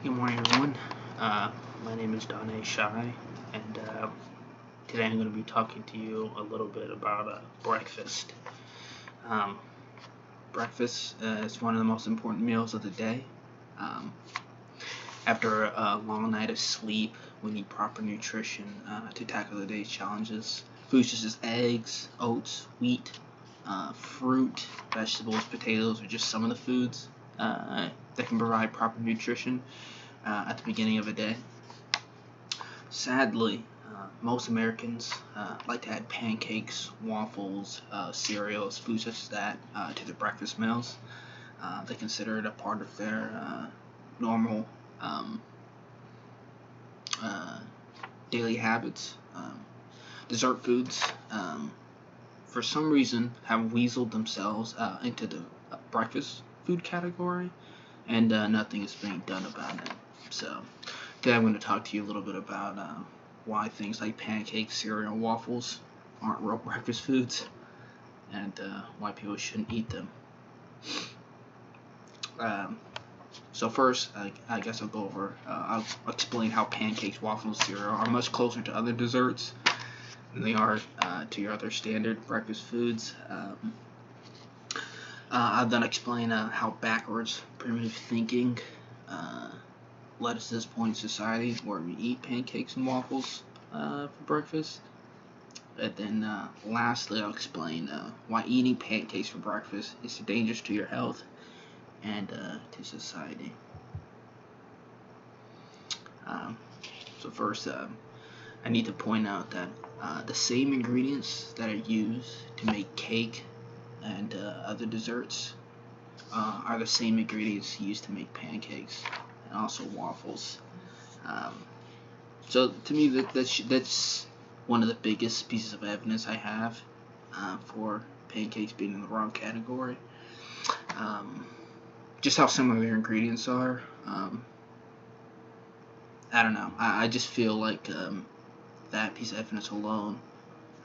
Good morning, everyone. My name is Dane Shai, and today I'm going to be talking to you a little bit about breakfast. Um, Breakfast is one of the most important meals of the day. Um, After a long night of sleep, we need proper nutrition to tackle the day's challenges. Foods such as eggs, oats, wheat, fruit, vegetables, potatoes are just some of the foods that can provide proper nutrition at the beginning of a day. Sadly, most Americans like to add pancakes, waffles, cereals, foods such as that to their breakfast meals. They consider it a part of their normal um, uh, daily habits. Dessert foods, for some reason, have weaseled themselves into the breakfast food category, and nothing is being done about it. So, today I'm going to talk to you a little bit about why things like pancakes, cereal, and waffles aren't real breakfast foods, and why people shouldn't eat them. Um, so first, I guess I'll go over, I'll explain how pancakes, waffles, cereal are much closer to other desserts than they are to your other standard breakfast foods. I'll then explain how backwards primitive thinking led us to this point in society where we eat pancakes and waffles for breakfast. And then lastly, I'll explain why eating pancakes for breakfast is dangerous to your health and to society. Um, so first, I need to point out that the same ingredients that are used to make cake and other desserts are the same ingredients used to make pancakes and also waffles. Um, so to me, that's one of the biggest pieces of evidence I have for pancakes being in the wrong category. Um, just how similar their ingredients are. I don't know. I just feel like that piece of evidence alone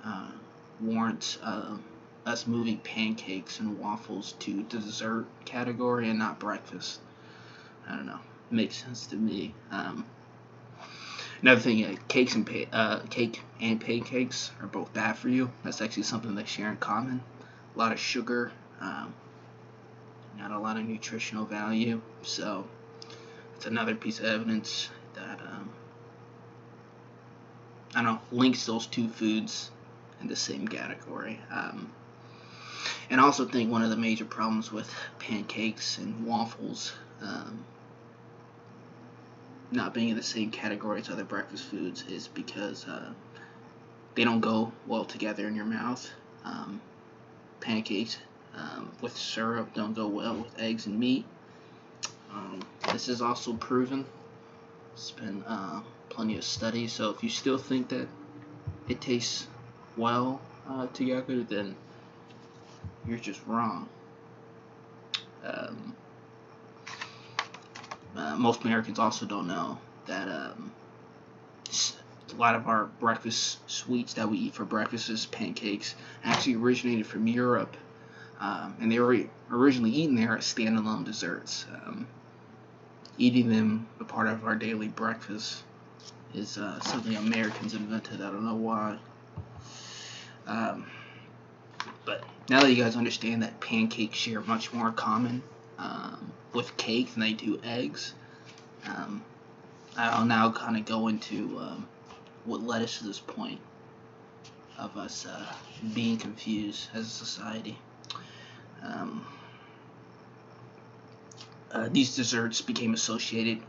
uh, warrants us moving pancakes and waffles to the dessert category and not breakfast. I don't know. It makes sense to me. Another thing, cake and pancakes are both bad for you. That's actually something they share in common. A lot of sugar, not a lot of nutritional value. So it's another piece of evidence that I don't know, links those two foods in the same category. And I also think one of the major problems with pancakes and waffles not being in the same category as other breakfast foods is because they don't go well together in your mouth. Pancakes with syrup don't go well with eggs and meat. This is also proven. It's been plenty of studies. So if you still think that it tastes well together, then you're just wrong. Most Americans also don't know that a lot of our breakfast sweets that we eat for breakfast as pancakes actually originated from Europe, and they were originally eaten there as standalone desserts. Eating them a part of our daily breakfast is something Americans invented. I don't know why. But now that you guys understand that pancakes share much more common with cake than they do eggs, I'll now kind of go into what led us to this point of us being confused as a society. These desserts became associated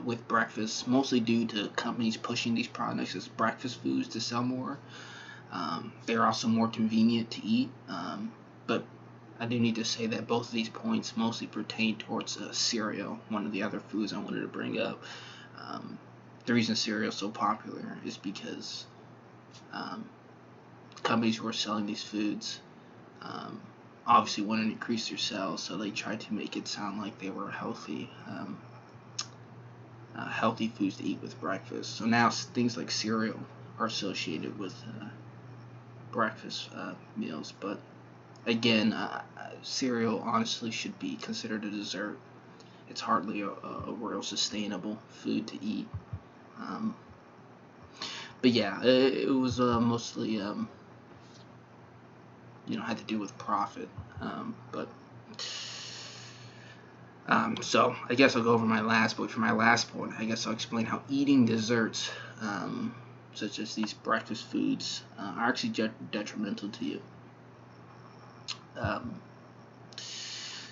with breakfast, mostly due to companies pushing these products as breakfast foods to sell more. They're also more convenient to eat, but I do need to say that both of these points mostly pertain towards cereal, one of the other foods I wanted to bring up. The reason cereal is so popular is because companies who are selling these foods obviously wanted to increase their sales, so they tried to make it sound like they were healthy foods to eat with breakfast. So now things like cereal are associated with breakfast meals, but again, cereal honestly should be considered a dessert. it's hardly a real sustainable food to eat. But yeah, it was mostly had to do with profit. So I guess I'll go over my last point. For my last point, I guess I'll explain how eating desserts, such as these breakfast foods, are actually detrimental to you.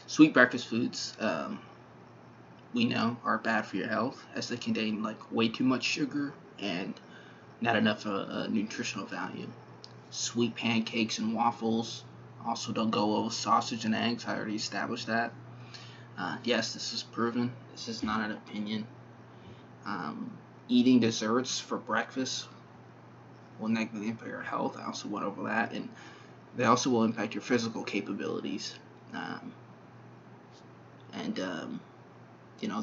Sweet breakfast foods, we know, are bad for your health, as they contain like way too much sugar and not enough nutritional value. Sweet pancakes and waffles also don't go well with sausage and eggs. I already established that. Yes, this is proven. This is not an opinion. Eating desserts for breakfast will negatively impact your health. I also went over that, and they also will impact your physical capabilities.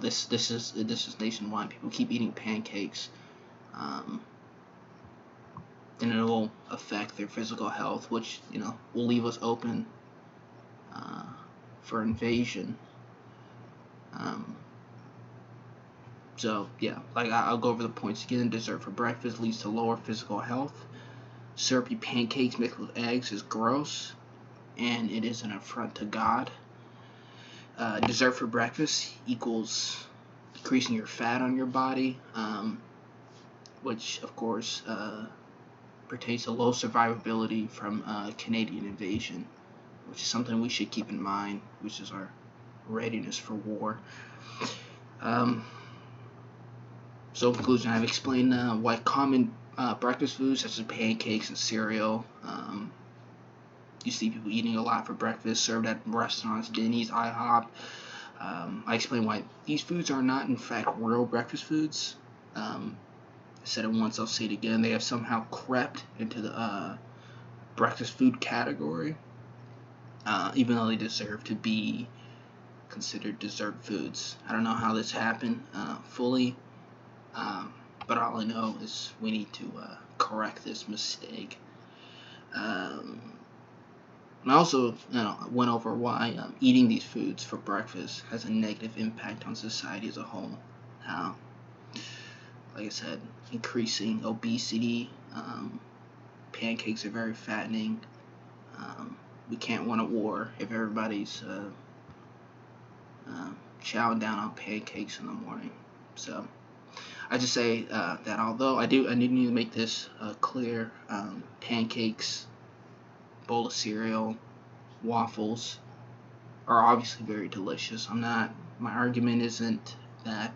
This is nationwide. People keep eating pancakes, then it will affect their physical health, which will leave us open for invasion. So yeah, like I'll go over the points again. Dessert for breakfast leads to lower physical health. Syrupy pancakes mixed with eggs is gross, and it is an affront to God. Dessert for breakfast equals decreasing your fat on your body, which of course pertains to low survivability from Canadian invasion, which is something we should keep in mind, which is our readiness for war. So in conclusion, I've explained why common breakfast foods such as pancakes and cereal, you see people eating a lot for breakfast, served at restaurants, Denny's, IHOP. I explained why these foods are not in fact real breakfast foods. I said it once, I'll say it again. They have somehow crept into the breakfast food category, even though they deserve to be considered dessert foods. I don't know how this happened fully, but all I know is we need to correct this mistake. I also went over why eating these foods for breakfast has a negative impact on society as a whole. How, like I said, increasing obesity, pancakes are very fattening. We can't win a war if everybody's chowing down on pancakes in the morning. So I just say that although I do need to make this clear, pancakes, bowl of cereal, waffles are obviously very delicious. My argument isn't that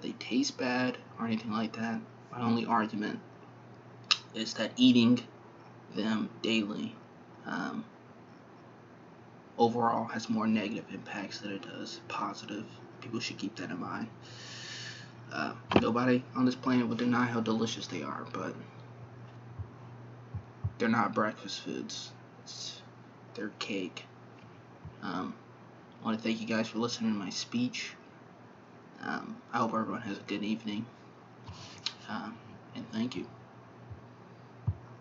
they taste bad or anything like that. My only argument is that eating them daily overall has more negative impacts than it does positive. People should keep that in mind. Nobody on this planet will deny how delicious they are, but they're not breakfast foods. They're cake. I want to thank you guys for listening to my speech. I hope everyone has a good evening. And thank you.